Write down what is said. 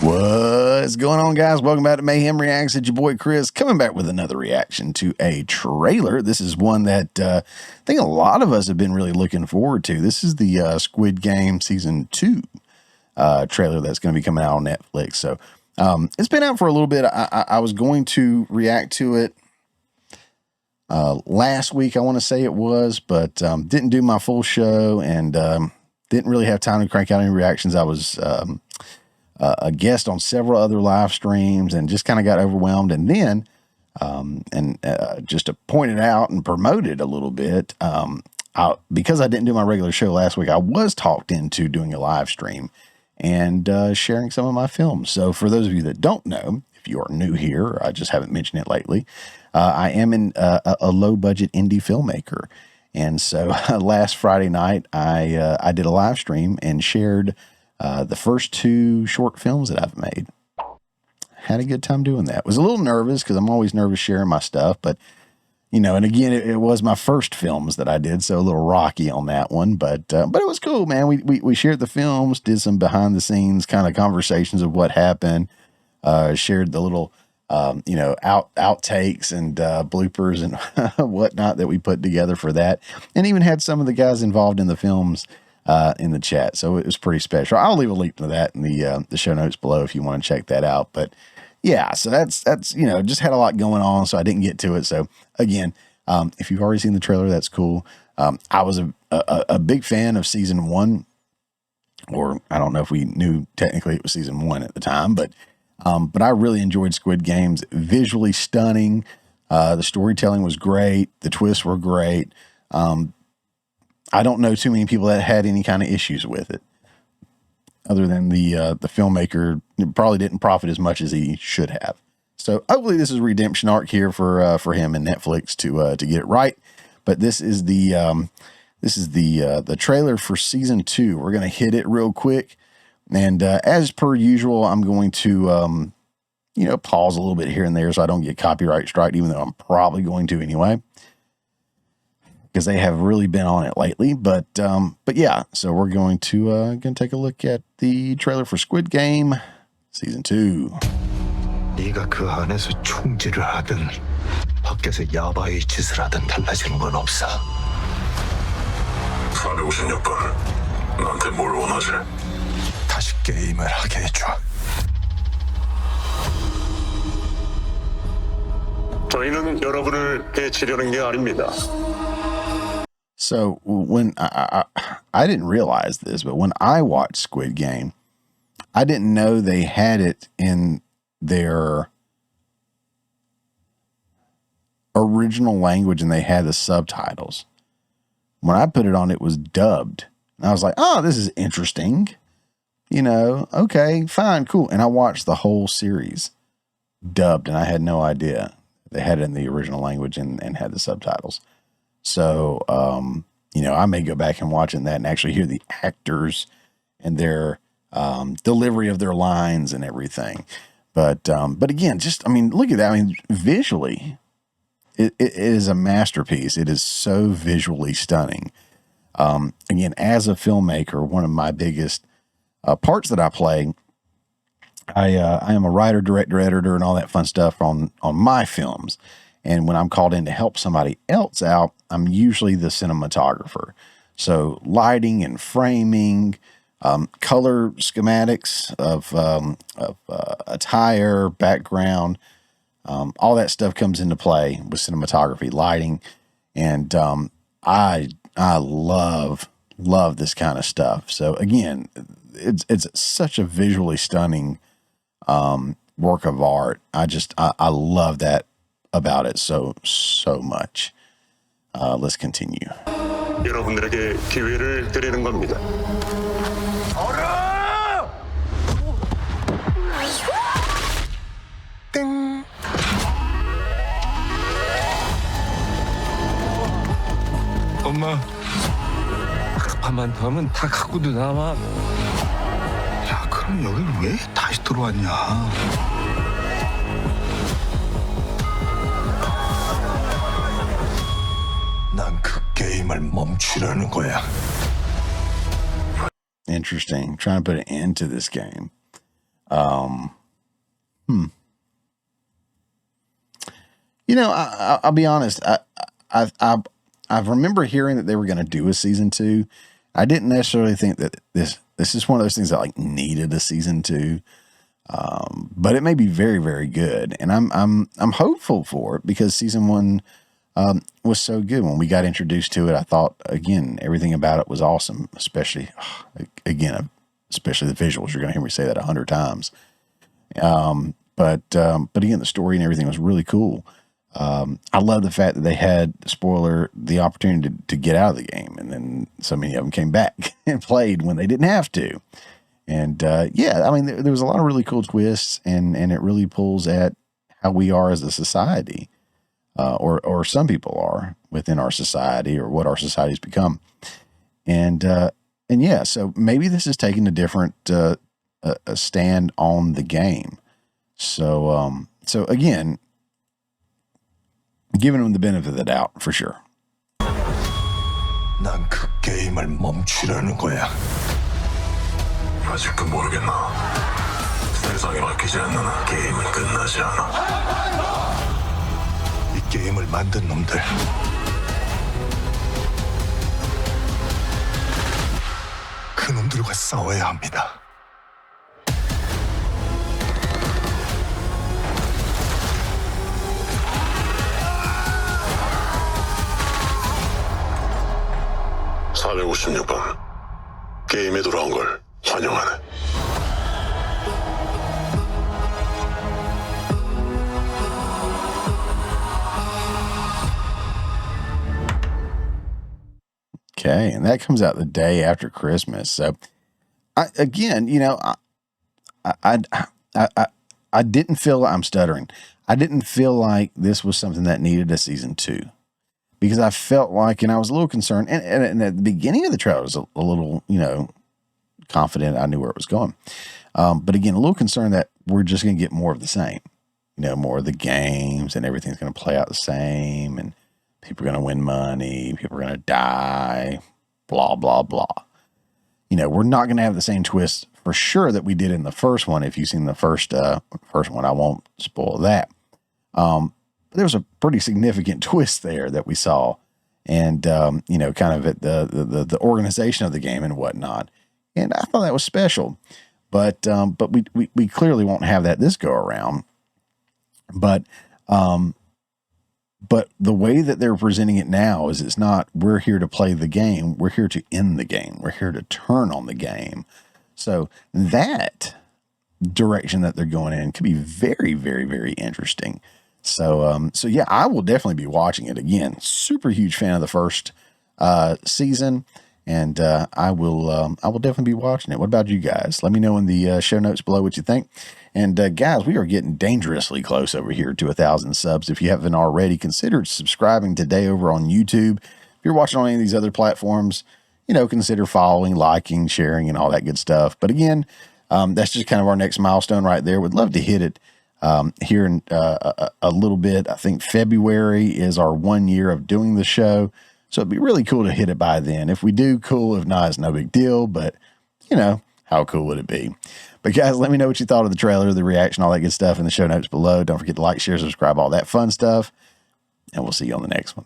What's going on, guys? Welcome back to Mayhem Reacts. It's your boy Chris, coming back with another reaction to a trailer. This is one that I think a lot of us have been really looking forward to. This is the Squid Game Season 2 trailer that's going to be coming out on Netflix. So it's been out for a little bit. I was going to react to it last week, I want to say it was, but didn't do my full show and didn't really have time to crank out any reactions. I was a guest on several other live streams and just kind of got overwhelmed. And then, just to point it out and promote it a little bit, because I didn't do my regular show last week, I was talked into doing a live stream and sharing some of my films. So for those of you that don't know, if you are new here, or I just haven't mentioned it lately, I am a low budget indie filmmaker. And so last Friday night, I did a live stream and shared the first 2 short films that I've made. Had a good time doing that. Was a little nervous because I'm always nervous sharing my stuff, but you know, and again, it was my first films that I did, so a little rocky on that one, but it was cool, man. We shared the films, did some behind the scenes kind of conversations of what happened, shared the little you know, outtakes and bloopers and whatnot that we put together for that, and even had some of the guys involved in the films in the chat. So it was pretty special. I'll leave a link to that in the show notes below if you want to check that out. But yeah, so that's, you know, just had a lot going on, so I didn't get to it. So again, if you've already seen the trailer, that's cool. I was a big fan of season 1, or I don't know if we knew technically it was season 1 at the time, but I really enjoyed Squid Games. Visually stunning. The storytelling was great. The twists were great. I don't know too many people that had any kind of issues with it, other than the filmmaker probably didn't profit as much as he should have. So hopefully this is a redemption arc here for him and Netflix to get it right. But this is the trailer for season 2. We're gonna hit it real quick, and as per usual, I'm going to you know, pause a little bit here and there so I don't get copyright striked, even though I'm probably going to anyway, because they have really been on it lately. But yeah, so we're going to take a look at the trailer for Squid Game Season 2. 네가 그 안에서 총질을 하든 밖에서 야바이 짓을 하든 달라지는 건 없어. 456번, 나한테 뭘 원하지? 다시 게임을 하게 해줘. 저희는 여러분을 해치려는 게 아닙니다. So when I didn't realize this, but when I watched Squid Game, I didn't know they had it in their original language and they had the subtitles. When I put it on, it was dubbed. And I was like, oh, this is interesting. You know, okay, fine, cool. And I watched the whole series dubbed, and I had no idea they had it in the original language and had the subtitles. So, you know, I may go back and watch that and actually hear the actors and their delivery of their lines and everything. But again, just, I mean, look at that. I mean, visually, it is a masterpiece. It is so visually stunning. Again, as a filmmaker, one of my biggest parts that I play, I am a writer, director, editor, and all that fun stuff on my films. And when I'm called in to help somebody else out, I'm usually the cinematographer. So lighting and framing, color schematics of attire, background, all that stuff comes into play with cinematography, lighting. And I love this kind of stuff. So again, it's such a visually stunning work of art. I love that about it so much. Let's continue. 여러분들에게 기회를 드리는 겁니다. 땡. 엄마, 급한만 더 하면 다 갖고도 남아. 야, 그럼 여길 왜 다시 들어왔냐? 난 그 게임을 멈추려는 거야. Interesting. Trying to put an end to this game. You know, I'll be honest. I remember hearing that they were going to do a season 2. I didn't necessarily think that this is one of those things that like needed a season 2. But it may be very, very good, and I'm hopeful for it because season 1 was so good. When we got introduced to it, I thought again everything about it was awesome, especially especially the visuals. You're going to hear me say that 100 times. But again, the story and everything was really cool. I love the fact that they had, spoiler, the opportunity to get out of the game, and then so many of them came back and played when they didn't have to. And yeah, I mean, there was a lot of really cool twists, and it really pulls at how we are as a society, or some people are within our society, or what our society's become. And yeah, so maybe this is taking a different a stand on the game. So again, giving them the benefit of the doubt for sure. 난 그 게임을 멈추려는 거야. 아직도 모르겠나? 세상이 바뀌지 않는 한 게임은 끝나지 않아. 이 게임을 만든 놈들. 그 놈들과 싸워야 합니다. (456번) 게임에 돌아온 걸 환영하네. Okay, and that comes out the day after Christmas. So, I didn't feel, I'm stuttering. I didn't feel like this was something that needed a season 2, because I felt like, and I was a little concerned, and at the beginning of the trailer, I was a little, confident I knew where it was going. But again, a little concerned that we're just going to get more of the same, more of the games, and everything's going to play out the same, and people are going to win money, people are going to die, blah, blah, blah. We're not going to have the same twist for sure that we did in the first one. If you've seen the first one, I won't spoil that. But there was a pretty significant twist there that we saw, and, kind of at the organization of the game and whatnot. And I thought that was special, but we clearly won't have that this go around. But the way that they're presenting it now is it's not, we're here to play the game. We're here to end the game. We're here to turn on the game. So that direction that they're going in could be very, very, very interesting. So yeah, I will definitely be watching it again. Super huge fan of the first season, and I will definitely be watching it. What about you guys? Let me know in the show notes below what you think. And guys, we are getting dangerously close over here to 1,000 subs. If you haven't already, consider subscribing today over on YouTube. If you're watching on any of these other platforms, consider following, liking, sharing, and all that good stuff. But again, that's just kind of our next milestone right there. Would love to hit it here in a little bit. I think February is our 1 year of doing the show. So it'd be really cool to hit it by then. If we do, cool. If not, it's no big deal. But, how cool would it be? But guys, let me know what you thought of the trailer, the reaction, all that good stuff in the show notes below. Don't forget to like, share, subscribe, all that fun stuff. And we'll see you on the next one.